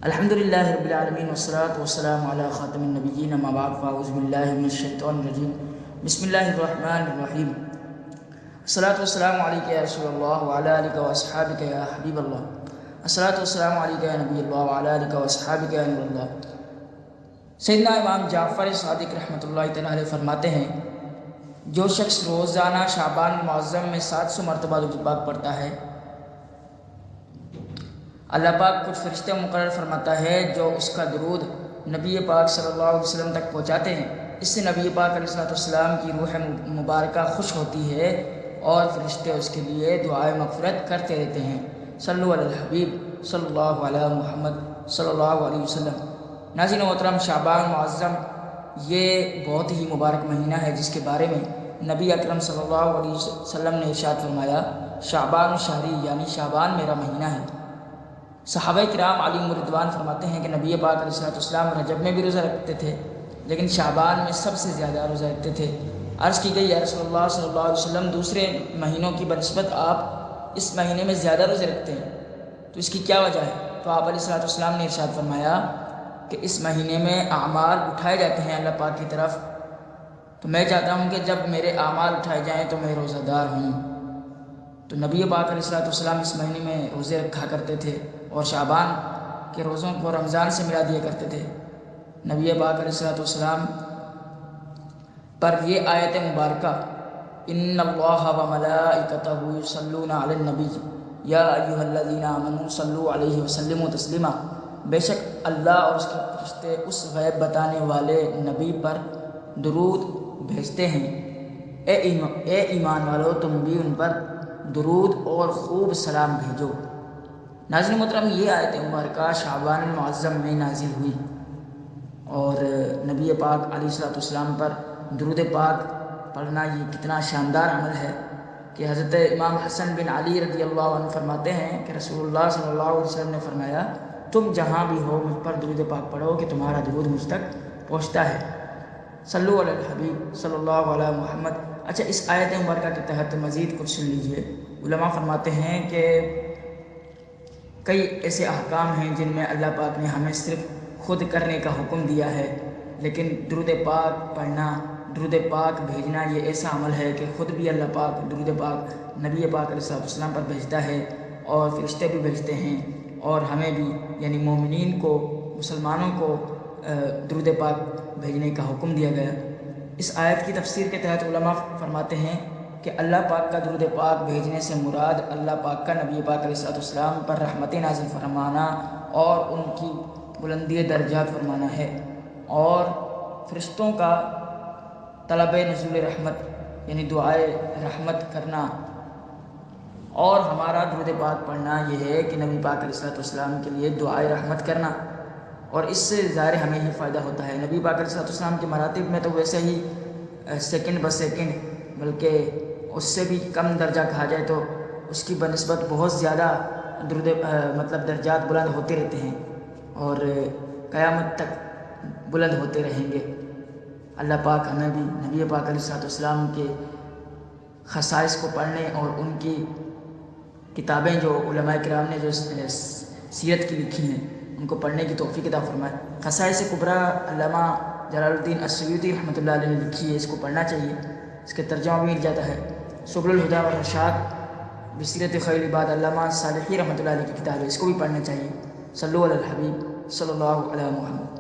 الحمدللہ رب العالمین والصلاة والسلام علی خاتم النبیین اما بعد فاعوذ باللہ من الشیطان الرجیم بسم اللہ الرحمن الرحیم الصلاة والسلام علیکہ یا رسول اللہ وعلی آلہ واصحابہ یا حبیب اللہ الصلاة والسلام علیکہ یا نبی اللہ وعلی آلہ واصحابہ یا نور اللہ۔ سیدنا امام جعفر صادق رحمۃ اللہ تعالیٰ علیہ فرماتے ہیں، جو شخص روزانہ شعبان معظم میں 700 مرتبہ درود پاک پڑھتا ہے، اللہ پاک کچھ فرشتے مقرر فرماتا ہے جو اس کا درود نبی پاک صلی اللہ علیہ وسلم تک پہنچاتے ہیں۔ اس سے نبی پاک علیہ السلام کی روح مبارکہ خوش ہوتی ہے اور فرشتے اس کے لیے دعائے مغفرت کرتے رہتے ہیں۔ صلو علی الحبیب صلی اللہ علیہ محمد صلی اللہ علیہ وسلم۔ ناظرین محترم، شعبان معظم یہ بہت ہی مبارک مہینہ ہے جس کے بارے میں نبی اکرم صلی اللہ علیہ وسلم نے ارشاد فرمایا، شعبان شہری یعنی شعبان میرا مہینہ ہے۔ صحابہ کرام علیہم رضوان فرماتے ہیں کہ نبی پاک علیہ السلام رجب میں بھی روزہ رکھتے تھے لیکن شعبان میں سب سے زیادہ روزہ رکھتے تھے۔ عرض کی گئی، یا رسول اللہ صلی اللہ علیہ وسلم، دوسرے مہینوں کی بنسبت آپ اس مہینے میں زیادہ روزے رکھتے ہیں، تو اس کی کیا وجہ ہے؟ تو آپ علیہ السلام نے ارشاد فرمایا کہ اس مہینے میں اعمال اٹھائے جاتے ہیں اللہ پاک کی طرف، تو میں چاہتا ہوں کہ جب میرے اعمال اٹھائے جائیں تو میں روزہ دار ہوں۔ تو نبی پاک علیہ السلام اس مہینے میں روزے رکھا کرتے تھے اور شعبان کے روزوں کو رمضان سے ملا دیا کرتے تھے۔ نبی پاک علیہ السلام پر یہ آیت مبارکہ، ان اللہ وملائکتہ یصلون علی النبی یا ایھا الذین آمنوا صلوا علیہ وسلموا تسلیما، بے شک اللہ اور اس کے فرشتے اس غیب بتانے والے نبی پر درود بھیجتے ہیں۔ اے ایمان والو، تم بھی ان پر درود اور خوب سلام بھیجو۔ ناظرین محترم، یہ آیت مبارکہ شعبان المعظم میں نازل ہوئی اور نبی پاک علیہ السلام پر درود پاک پڑھنا یہ کتنا شاندار عمل ہے کہ حضرت امام حسن بن علی رضی اللہ عنہ فرماتے ہیں کہ رسول اللہ صلی اللہ علیہ وسلم نے فرمایا، تم جہاں بھی ہو مجھ پر درود پاک پڑھو کہ تمہارا درود مجھ تک پہنچتا ہے۔ صلو علی الحبیب صلی اللہ علیہ محمد۔ اچھا، اس آیت مبارکہ کے تحت مزید کچھ سن لیجئے۔ علماء فرماتے ہیں کہ کئی ایسے احکام ہیں جن میں اللہ پاک نے ہمیں صرف خود کرنے کا حکم دیا ہے، لیکن درود پاک پڑھنا، درود پاک بھیجنا یہ ایسا عمل ہے کہ خود بھی اللہ پاک درود پاک نبی پاک علیہ السلام پر بھیجتا ہے اور فرشتے بھی بھیجتے ہیں، اور ہمیں بھی یعنی مومنین کو، مسلمانوں کو درود پاک بھیجنے کا حکم دیا گیا۔ اس آیت کی تفسیر کے تحت علماء فرماتے ہیں کہ اللہ پاک کا درود پاک بھیجنے سے مراد اللہ پاک کا نبی پاک علیہ السلام پر رحمت نازل فرمانا اور ان کی بلندی درجات فرمانا ہے، اور فرشتوں کا طلب نزول رحمت یعنی دعائے رحمت کرنا، اور ہمارا درود پاک پڑھنا یہ ہے کہ نبی پاک علیہ السلام کے لیے دعائے رحمت کرنا، اور اس سے ظاہر ہمیں ہی فائدہ ہوتا ہے۔ نبی پاک علیہ السلام کے مراتب میں تو ویسے ہی سیکنڈ بہ سیکنڈ، بلکہ اس سے بھی کم درجہ کہا جائے تو اس کی بنسبت بہت زیادہ درجات بلند ہوتے رہتے ہیں اور قیامت تک بلند ہوتے رہیں گے۔ اللہ پاک ہمیں بھی نبی پاک علیہ السلام کے خصائص کو پڑھنے اور ان کی کتابیں جو علماء کرام نے جو سیرت کی لکھی ہیں ان کو پڑھنے کی توفیق عطا فرمائے۔ خصائص کبریٰ علامہ جلال الدین السیوطی رحمۃ اللہ علیہ نے لکھی ہے، اس کو پڑھنا چاہیے، اس کے ترجمہ بھی مل جاتا ہے۔ سبل الہدی والرشاد بسیرت خیر العباد علامہ صالحی رحمۃ اللہ علیہ کی کتاب ہے، اس کو بھی پڑھنا چاہیے۔ صلو علی الحبیب صلی اللہ علیہ محمد۔